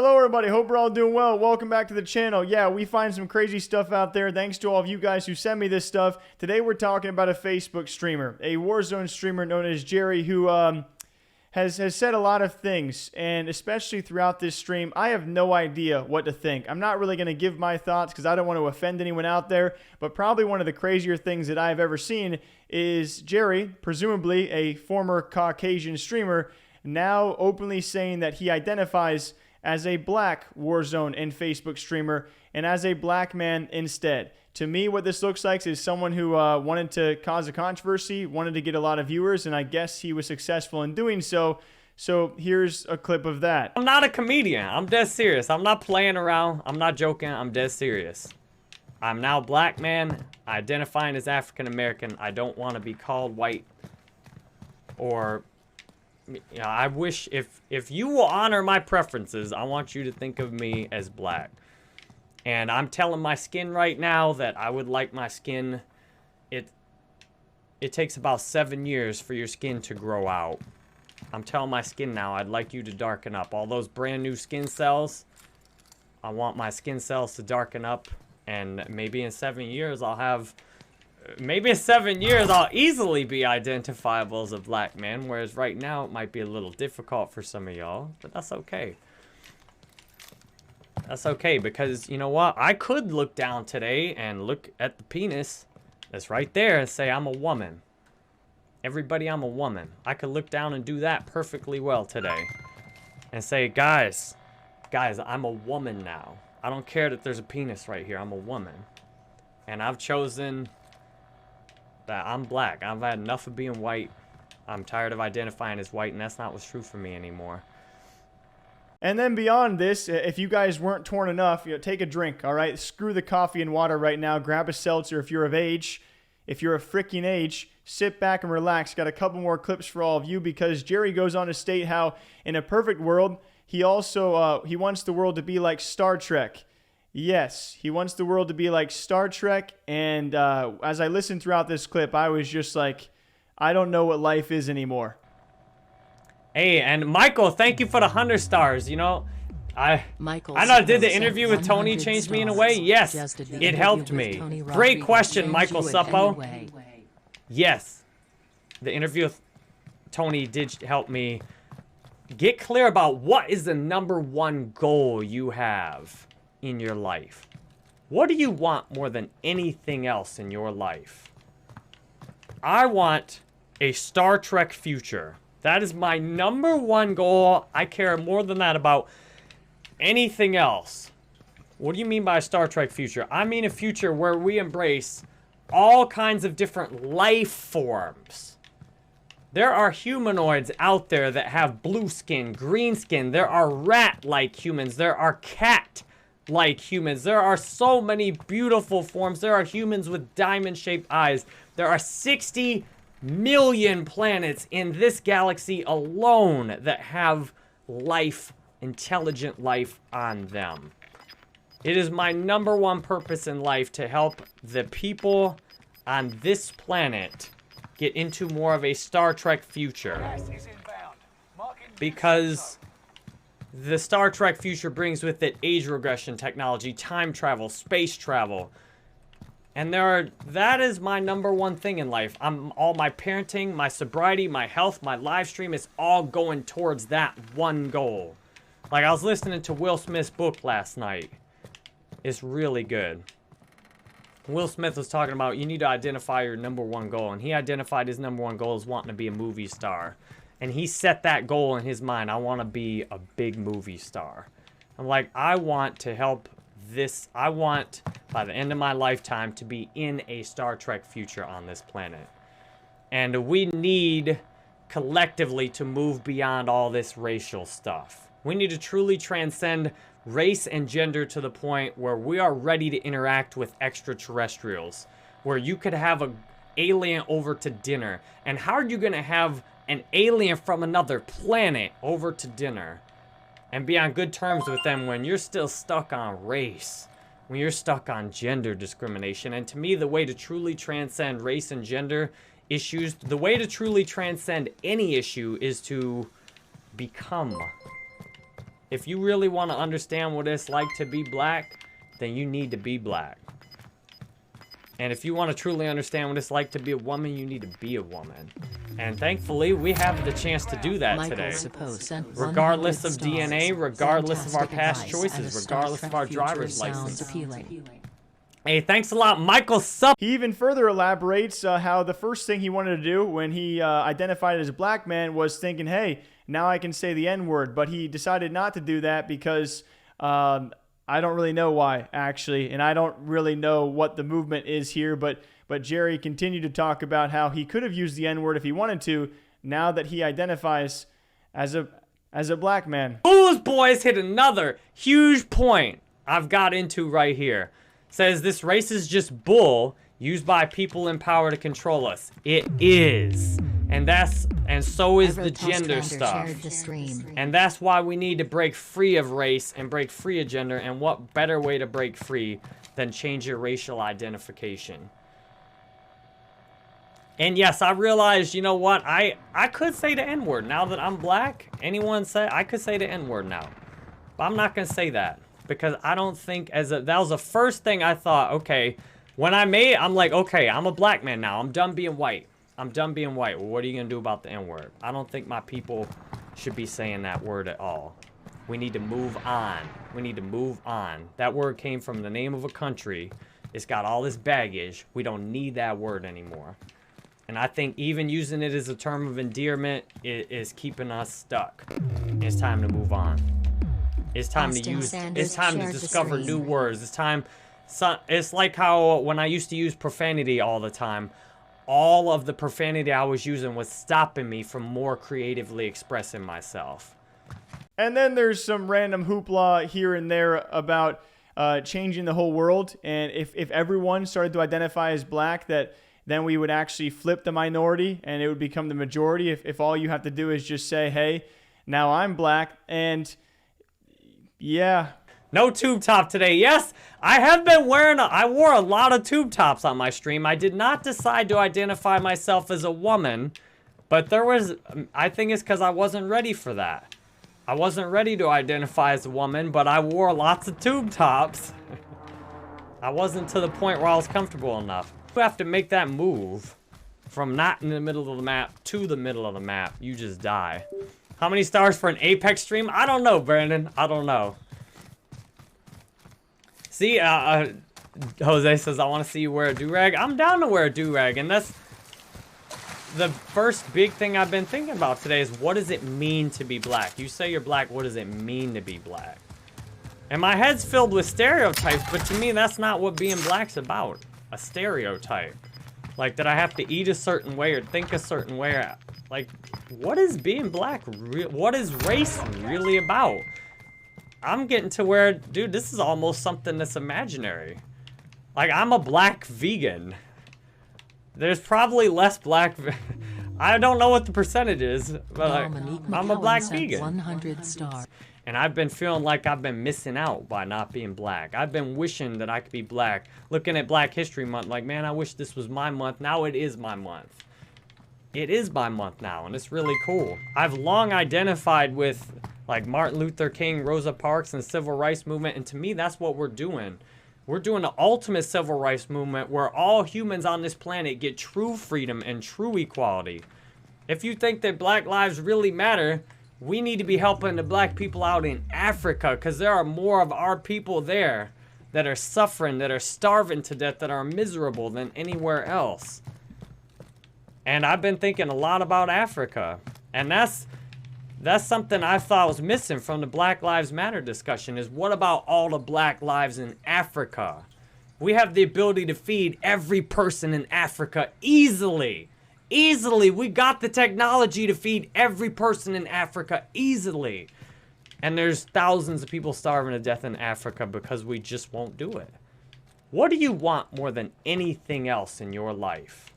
Hello everybody, hope we're all doing well. Welcome back to the channel. Yeah, we find some crazy stuff out there. Thanks to all of you guys who send me this stuff. Today we're talking about a Facebook streamer, a Warzone streamer known as Jerry, who has said a lot of things, and especially throughout this stream, I have no idea what to think. I'm not really going to give my thoughts because I don't want to offend anyone out there, but probably one of the crazier things that I've ever seen is Jerry, presumably a former Caucasian streamer, now openly saying that he identifies as a black Warzone and Facebook streamer, and as a black man instead. To me, what this looks like is someone who wanted to cause a controversy, wanted to get a lot of viewers, and I guess he was successful in doing so. So here's a clip of that. I'm not a comedian. I'm dead serious. I'm not playing around. I'm not joking. I'm dead serious. I'm now a black man, identifying as African American. I don't want to be called white or... You know, I wish if you will honor my preferences, I want you to think of me as black. And I'm telling my skin right now that I would like my skin. It takes about 7 years for your skin to grow out. I'm telling my skin now, I'd like you to darken up. All those brand new skin cells, I want my skin cells to darken up. And maybe in 7 years I'll have... Maybe in 7 years, I'll easily be identifiable as a black man, whereas right now, it might be a little difficult for some of y'all, but that's okay. That's okay, because, you know what? I could look down today and look at the penis that's right there and say, I'm a woman. Everybody, I'm a woman. I could look down and do that perfectly well today. And say, guys, I'm a woman now. I don't care that there's a penis right here. I'm a woman. And I've chosen... that I'm black. I've had enough of being white. I'm tired of identifying as white, and that's not what's true for me anymore. And then beyond this, if you guys weren't torn enough, take a drink, all right? Screw the coffee and water right now. Grab a seltzer if you're of age. If you're of freaking age, sit back and relax. Got a couple more clips for all of you because Jerry goes on to state how in a perfect world, he also he wants the world to be like Star Trek. Yes, he wants the world to be like Star Trek, and as I listened throughout this clip, I was just like, I don't know what life is anymore. Hey, and Michael, thank you for the 100 stars. You know, I know, did the interview with Tony change me in a way? Yes, it helped me. Great question, Michael Suppo. Yes, the interview with Tony did help me get clear about what is the #1 goal you have in your life. What do you want more than anything else in your life? I want a Star Trek future. That is my #1 goal. I care more than that about anything else. What do you mean by a Star Trek future? I mean a future where we embrace all kinds of different life forms. There are humanoids out there that have blue skin, green skin. There are rat-like humans. There are cat-like humans. There are so many beautiful forms. There are humans with diamond-shaped eyes. There are 60 million planets in this galaxy alone that have life, intelligent life on them. It is my #1 purpose in life to help the people on this planet get into more of a Star Trek future. Because the Star Trek future brings with it age regression technology, time travel, space travel. And that is my #1 thing in life. All my parenting, my sobriety, my health, my live stream is all going towards that one goal. Like, I was listening to Will Smith's book last night. It's really good. Will Smith was talking about you need to identify your #1 goal. And he identified his #1 goal as wanting to be a movie star. And he set that goal in his mind. I want to be a big movie star. I'm like, I want to help this. I want, by the end of my lifetime, to be in a Star Trek future on this planet. And we need, collectively, to move beyond all this racial stuff. We need to truly transcend race and gender to the point where we are ready to interact with extraterrestrials. Where you could have an alien over to dinner. And how are you going to have an alien from another planet over to dinner and be on good terms with them when you're still stuck on race, when you're stuck on gender discrimination? And to me, the way to truly transcend race and gender issues, the way to truly transcend any issue is to become If you really want to understand what it's like to be black, then you need to be black. And if you want to truly understand what it's like to be a woman, you need to be a woman. And thankfully, we have the chance to do that today. Regardless of DNA, regardless of our past choices, regardless of our driver's license. Hey, thanks a lot, Michael Sup. He even further elaborates how the first thing he wanted to do when he identified as a black man was thinking, hey, now I can say the N-word. But he decided not to do that because I don't really know why, actually. And I don't really know what the movement is here. But Jerry continued to talk about how he could have used the N-word if he wanted to, now that he identifies as a black man. Those boys hit another huge point I've got into right here. Says this race is just bull used by people in power to control us. It is. And so is the gender stuff. And that's why we need to break free of race and break free of gender. And what better way to break free than change your racial identification? And yes, I realized, you know what? I could say the N-word now that I'm black. Anyone say I could say the N-word now. But I'm not going to say that. Because I don't think that was the first thing I thought, okay, when I'm like, okay, I'm a black man now. I'm done being white. I'm done being white. Well, what are you going to do about the N-word? I don't think my people should be saying that word at all. We need to move on. We need to move on. That word came from the name of a country. It's got all this baggage. We don't need that word anymore. And I think even using it as a term of endearment is keeping us stuck. It's time to move on. It's time to discover new words. It's like how when I used to use profanity all the time, all of the profanity I was using was stopping me from more creatively expressing myself. And then there's some random hoopla here and there about changing the whole world. And if everyone started to identify as black, then we would actually flip the minority and it would become the majority. If all you have to do is just say, hey, now I'm black, and yeah. No tube top today. Yes, I have been I wore a lot of tube tops on my stream. I did not decide to identify myself as a woman, but I think it's because I wasn't ready for that. I wasn't ready to identify as a woman, but I wore lots of tube tops. I wasn't to the point where I was comfortable enough. You have to make that move from not in the middle of the map to the middle of the map. You just die. How many stars for an Apex stream? I don't know, Brandon. I don't know. See, Jose says, I want to see you wear a do-rag. I'm down to wear a do-rag, and that's the first big thing I've been thinking about today is what does it mean to be black? You say you're black, what does it mean to be black? And my head's filled with stereotypes, but to me, that's not what being black's about. A stereotype. Like, that I have to eat a certain way or think a certain way. Like, what is being black? What is race really about? I'm getting to where, dude, this is almost something that's imaginary. Like, I'm a black vegan. There's probably less black... I don't know what the percentage is, but I'm a black vegan. 100 stars. And I've been feeling like I've been missing out by not being black. I've been wishing that I could be black. Looking at Black History Month, like, man, I wish this was my month. Now it is my month. It is my month now, and it's really cool. I've long identified with, like, Martin Luther King, Rosa Parks, and the Civil Rights Movement, and to me, that's what we're doing. We're doing the ultimate civil rights movement where all humans on this planet get true freedom and true equality. If you think that black lives really matter, we need to be helping the black people out in Africa, because there are more of our people there that are suffering, that are starving to death, that are miserable than anywhere else. And I've been thinking a lot about Africa. And that's something I thought was missing from the Black Lives Matter discussion, is what about all the black lives in Africa? We have the ability to feed every person in Africa easily. Easily. We got the technology to feed every person in Africa easily. And there's thousands of people starving to death in Africa because we just won't do it. What do you want more than anything else in your life?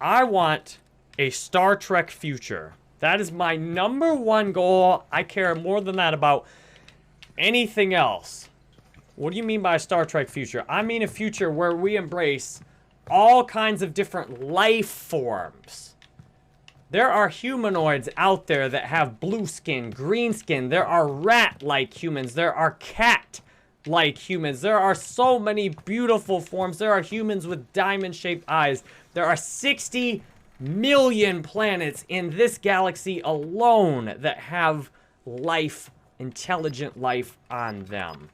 I want a Star Trek future. That is my #1 goal. I care more than that about anything else. What do you mean by a Star Trek future? I mean a future where we embrace all kinds of different life forms. There are humanoids out there that have blue skin, green skin. There are rat-like humans. There are cat-like humans. There are so many beautiful forms. There are humans with diamond-shaped eyes. There are 60 million planets in this galaxy alone that have life, intelligent life on them.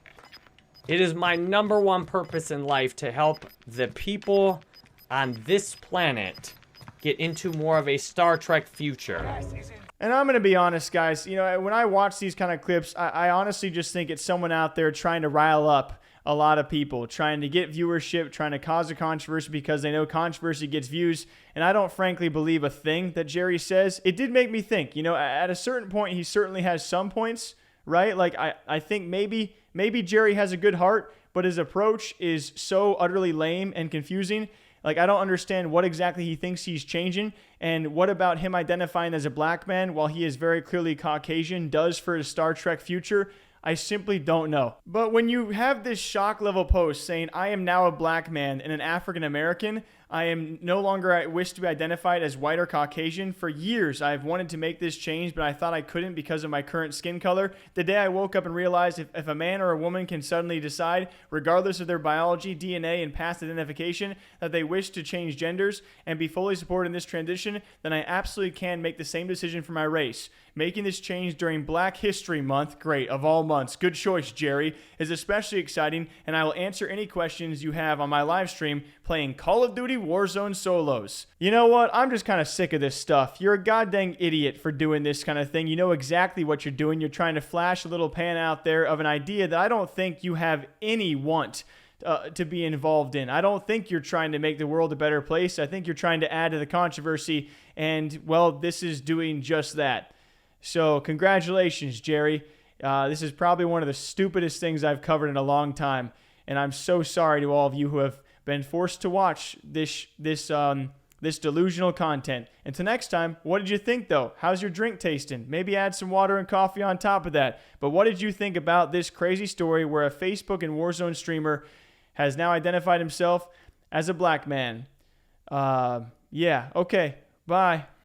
It is my #1 purpose in life to help the people on this planet get into more of a Star Trek future. And I'm going to be honest, guys. You know, when I watch these kind of clips, I honestly just think it's someone out there trying to rile up a lot of people, trying to get viewership, trying to cause a controversy because they know controversy gets views. And I don't frankly believe a thing that Jerry says. It did make me think, you know, at a certain point, he certainly has some points, right? Like, I think maybe Jerry has a good heart, but his approach is so utterly lame and confusing. Like, I don't understand what exactly he thinks he's changing, and what about him identifying as a black man while he is very clearly Caucasian does for his Star Trek future. I simply don't know. But when you have this shock level post saying, I am now a black man and an African American, I am no longer wish to be identified as white or Caucasian. For years, I've wanted to make this change, but I thought I couldn't because of my current skin color. The day I woke up and realized if a man or a woman can suddenly decide, regardless of their biology, DNA, and past identification, that they wish to change genders and be fully supported in this transition, then I absolutely can make the same decision for my race. Making this change during Black History Month, great, of all months, good choice, Jerry, is especially exciting, and I will answer any questions you have on my live stream playing Call of Duty Warzone solos. You know what? I'm just kind of sick of this stuff. You're a goddamn idiot for doing this kind of thing. You know exactly what you're doing. You're trying to flash a little pan out there of an idea that I don't think you have any want to be involved in. I don't think you're trying to make the world a better place. I think you're trying to add to the controversy, and, well, this is doing just that. So congratulations, Jerry. This is probably one of the stupidest things I've covered in a long time, and I'm so sorry to all of you who have been forced to watch this delusional content. Until next time, what did you think, though? How's your drink tasting? Maybe add some water and coffee on top of that. But what did you think about this crazy story where a Facebook and Warzone streamer has now identified himself as a black man? Yeah, okay, bye.